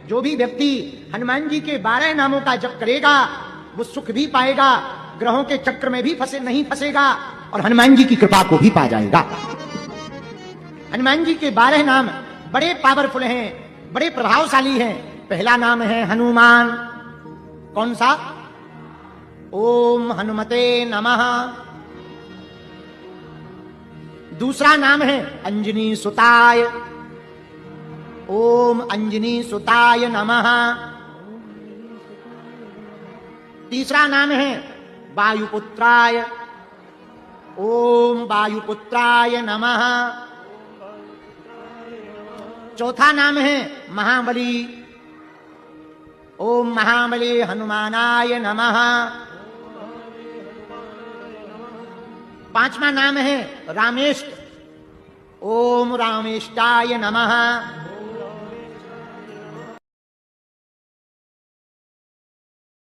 जो भी व्यक्ति हनुमान जी के 12 नामों का जप करेगा वो सुख भी पाएगा, ग्रहों के चक्र में भी नहीं फंसेगा और हनुमान जी की कृपा को भी पा जाएगा। हनुमान जी के 12 नाम बड़े पावरफुल हैं, बड़े प्रभावशाली हैं। पहला नाम है हनुमान। कौन सा? ओम हनुमते नमः। दूसरा नाम है अंजनी सुताय। ओम अंजनी सुताय नमः। तीसरा नाम है वायुपुत्राय। ओम वायुपुत्राय नमः। चौथा नाम है महाबली। ओम महाबली हनुमानाय नमः। पांचवा नाम है रामेष्ट। ओम रामेष्टाय नमः।